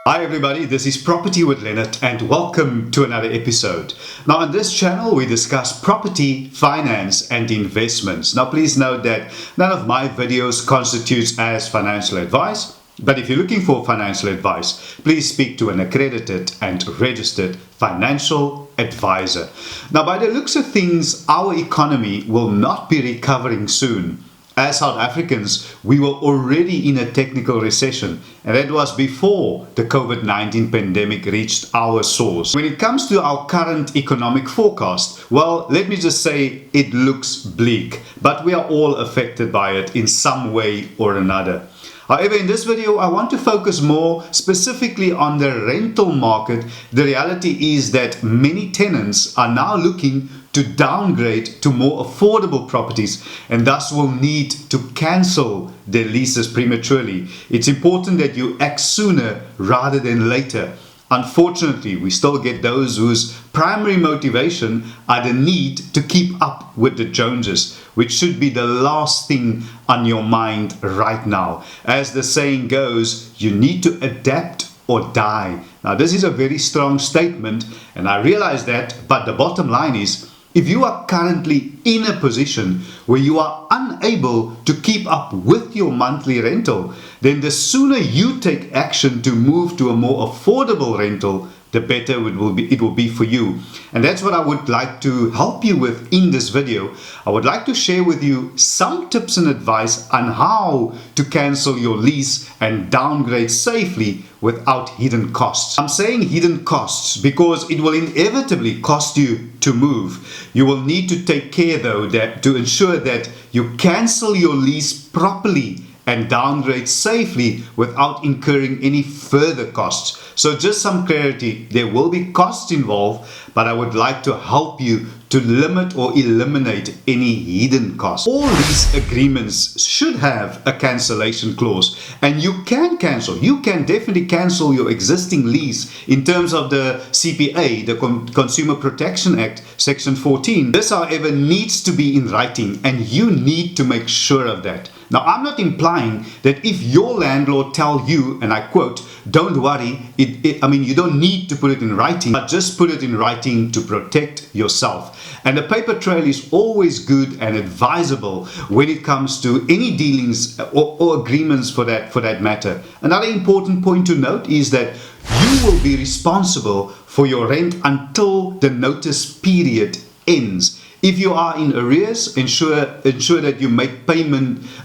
Hi everybody, this is Property with Leonard and welcome to another episode. Now on this channel we discuss property, finance and investments. Now please note that none of my videos constitutes as financial advice, but if you're looking for financial advice, please speak to an accredited and registered financial advisor. Now by the looks of things, our economy will not be recovering soon. As South Africans, we were already in a technical recession, and that was before the COVID-19 pandemic reached our source. When it comes to our current economic forecast, well, let me just say it looks bleak, but we are all affected by it in some way or another. However, in this video, I want to focus more specifically on the rental market. The reality is that many tenants are now looking to downgrade to more affordable properties and thus will need to cancel their leases prematurely. It's important that you act sooner rather than later. Unfortunately, we still get those whose primary motivation are the need to keep up with the Joneses, which should be the last thing on your mind right now. As the saying goes, you need to adapt or die. Now, this is a very strong statement, and I realize that, but the bottom line is, if you are currently in a position where you are unable to keep up with your monthly rental, then the sooner you take action to move to a more affordable rental, the better it will be for you. And that's what I would like to help you with in this video. I would like to share with you some tips and advice on how to cancel your lease and downgrade safely without hidden costs. I'm saying hidden costs because it will inevitably cost you to move. You will need to take care though to ensure that you cancel your lease properly and downgrade safely without incurring any further costs. So just some clarity, there will be costs involved, but I would like to help you to limit or eliminate any hidden costs. All lease agreements should have a cancellation clause, and you can definitely cancel your existing lease in terms of the CPA, the Consumer Protection Act, Section 14. This, however, needs to be in writing, and you need to make sure of that. Now, I'm not implying that if your landlord tells you, and I quote, don't worry, you don't need to put it in writing, but just put it in writing to protect yourself. And a paper trail is always good and advisable when it comes to any dealings or agreements for that matter. Another important point to note is that you will be responsible for your rent until the notice period ends. If you are in arrears, ensure that you make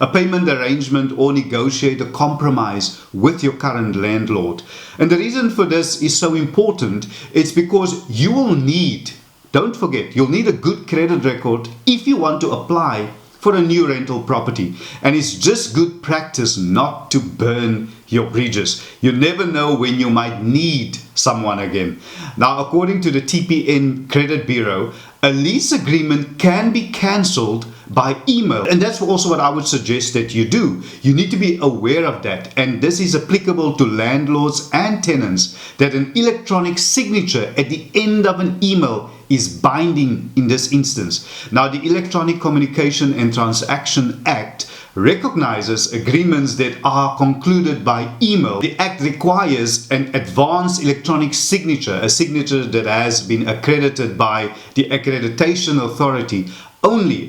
a payment arrangement or negotiate a compromise with your current landlord. And the reason for this is so important. It's because you will need, don't forget, you'll need a good credit record if you want to apply for a new rental property. And it's just good practice not to burn your bridges. You never know when you might need someone again. Now, according to the TPN Credit Bureau, a lease agreement can be cancelled by email, and that's also what I would suggest that you do. You need to be aware of that, and this is applicable to landlords and tenants, that an electronic signature at the end of an email is binding in this instance. Now, the Electronic Communication and Transaction Act recognizes agreements that are concluded by email. The Act requires an advanced electronic signature, a signature that has been accredited by the Accreditation Authority.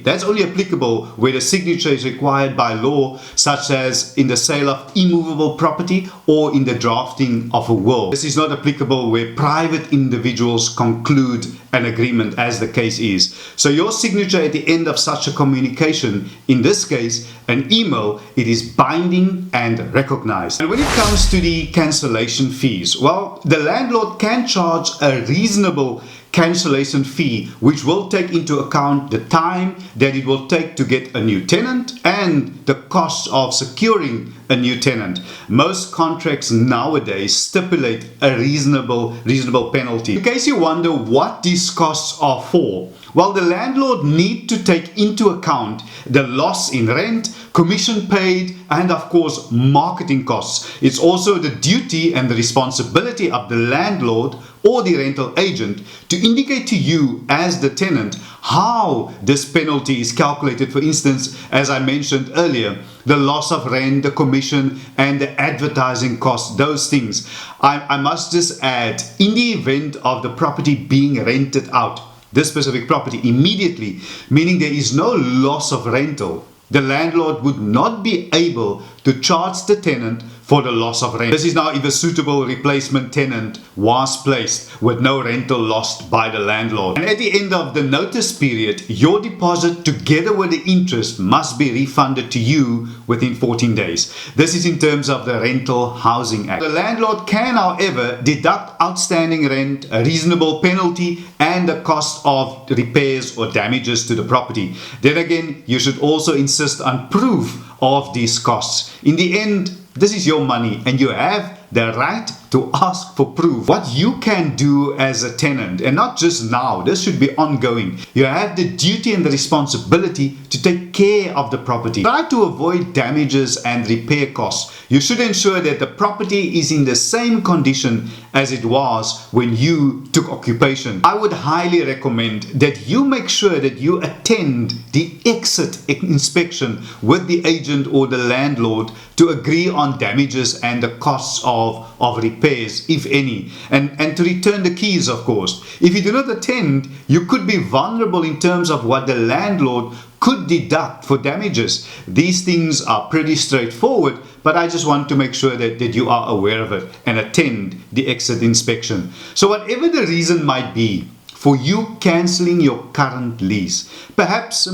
That's only applicable where the signature is required by law, such as in the sale of immovable property or in the drafting of a will. This is not applicable where private individuals conclude an agreement, as the case is. So your signature at the end of such a communication, in this case an email, it is binding and recognized. And when it comes to the cancellation fees, well, the landlord can charge a reasonable cancellation fee, which will take into account the time that it will take to get a new tenant and the cost of securing a new tenant. Most contracts nowadays stipulate a reasonable penalty. In case you wonder what these costs are for, well, the landlord needs to take into account the loss in rent, commission paid, and of course marketing costs. It's also the duty and the responsibility of the landlord or the rental agent to indicate to you as the tenant how this penalty is calculated. For instance, as I mentioned earlier, the loss of rent, the commission, and the advertising costs, those things. I must just add, in the event of the property being rented out, this specific property immediately, meaning there is no loss of rental, the landlord would not be able to charge the tenant for the loss of rent. This is now if a suitable replacement tenant was placed with no rental lost by the landlord. And at the end of the notice period, your deposit together with the interest must be refunded to you within 14 days. This is in terms of the Rental Housing Act. The landlord can, however, deduct outstanding rent, a reasonable penalty, and the cost of repairs or damages to the property. Then again, you should also insist on proof of these costs. In the end, this is your money and you have the right to ask for proof. What you can do as a tenant, and not just now, this should be ongoing. You have the duty and the responsibility to take care of the property. Try to avoid damages and repair costs. You should ensure that the property is in the same condition as it was when you took occupation. I would highly recommend that you make sure that you attend the exit inspection with the agent or the landlord to agree on damages and the costs of repairs, if any, and to return the keys, of course. If you do not attend, you could be vulnerable in terms of what the landlord could deduct for damages. These things are pretty straightforward, but I just want to make sure that you are aware of it and attend the exit inspection. So whatever the reason might be for you cancelling your current lease, perhaps,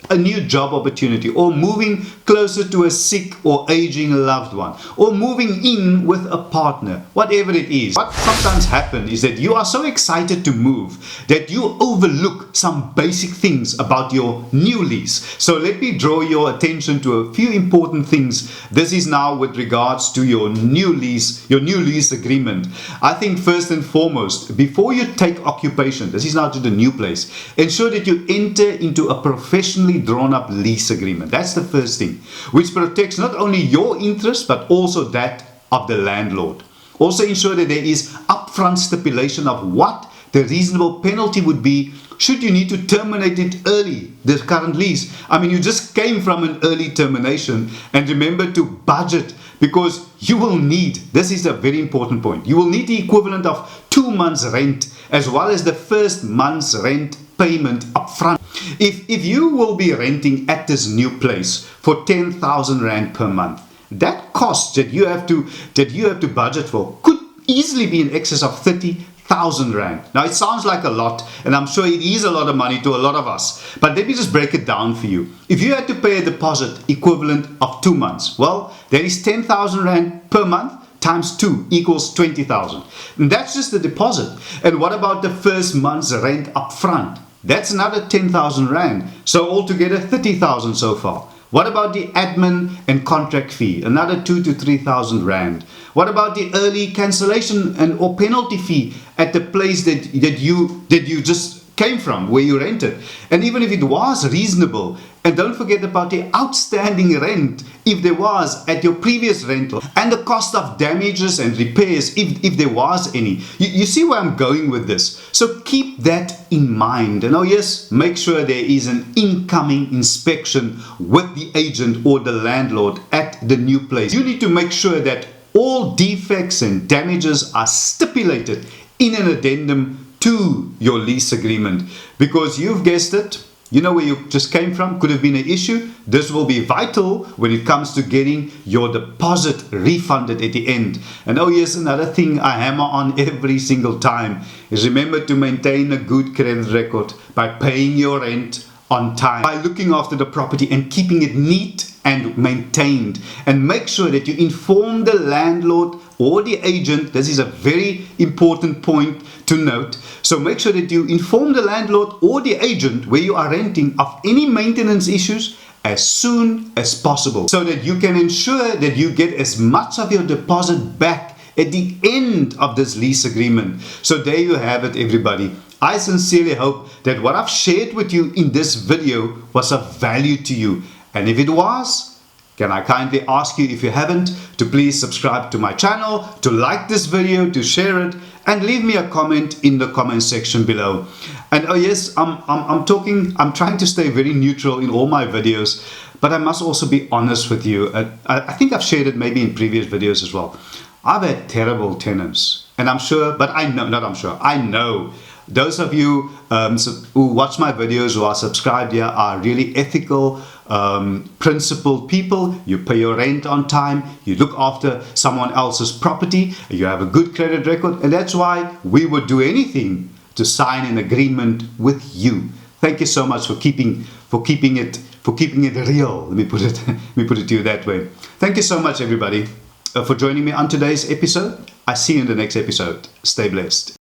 a new job opportunity, or moving closer to a sick or aging loved one, or moving in with a partner, whatever it is. What sometimes happens is that you are so excited to move that you overlook some basic things about your new lease. So let me draw your attention to a few important things. This is now with regards to your new lease agreement. I think first and foremost, before you take occupation, this is now to the new place, ensure that you enter into a professionally drawn up lease agreement. That's the first thing, which protects not only your interest but also that of the landlord. Also ensure that there is upfront stipulation of what the reasonable penalty would be should you need to terminate it early, the current lease. You just came from an early termination, and remember to budget, because you will need, this is a very important point, you will need the equivalent of 2 months rent as well as the first month's rent payment upfront. If you will be renting at this new place for 10,000 Rand per month, that cost that you have to budget for could easily be in excess of 30,000 Rand. Now it sounds like a lot, and I'm sure it is a lot of money to a lot of us, but let me just break it down for you. If you had to pay a deposit equivalent of 2 months, well, there is 10,000 Rand per month times 2 equals 20,000. And that's just the deposit. And what about the first month's rent up front? That's another 10,000 Rand. So altogether 30,000 so far. What about the admin and contract fee? Another 2,000 to 3,000 Rand. What about the early cancellation or penalty fee at the place that you just came from, where you rented? And even if it was reasonable, and don't forget about the outstanding rent if there was at your previous rental, and the cost of damages and repairs if there was any. You see where I'm going with this? So keep that in mind. And yes, make sure there is an incoming inspection with the agent or the landlord at the new place. You need to make sure that all defects and damages are stipulated in an addendum to your lease agreement, because you've guessed it, you know where you just came from, could have been an issue. This will be vital when it comes to getting your deposit refunded at the end. And yes, another thing I hammer on every single time is remember to maintain a good credit record by paying your rent on time, by looking after the property and keeping it neat and maintained. And make sure that you inform the landlord or the agent. This is a very important point to note. So make sure that you inform the landlord or the agent where you are renting of any maintenance issues as soon as possible, so that you can ensure that you get as much of your deposit back at the end of this lease agreement. So there you have it, everybody. I sincerely hope that what I've shared with you in this video was of value to you. And if it was, can I kindly ask you, if you haven't, to please subscribe to my channel, to like this video, to share it, and leave me a comment in the comment section below. And oh yes, I'm trying to stay very neutral in all my videos, but I must also be honest with you. I think I've shared it maybe in previous videos as well. I've had terrible tenants, and I'm sure, but I know, not I'm sure, I know those of you who watch my videos, who are subscribed here, are really ethical, principled people. You pay your rent on time, you look after someone else's property, you have a good credit record, and that's why we would do anything to sign an agreement with you. Thank you so much for keeping it real. Let me put it to you that way. Thank you so much, everybody, for joining me on today's episode. I see you in the next episode. Stay blessed.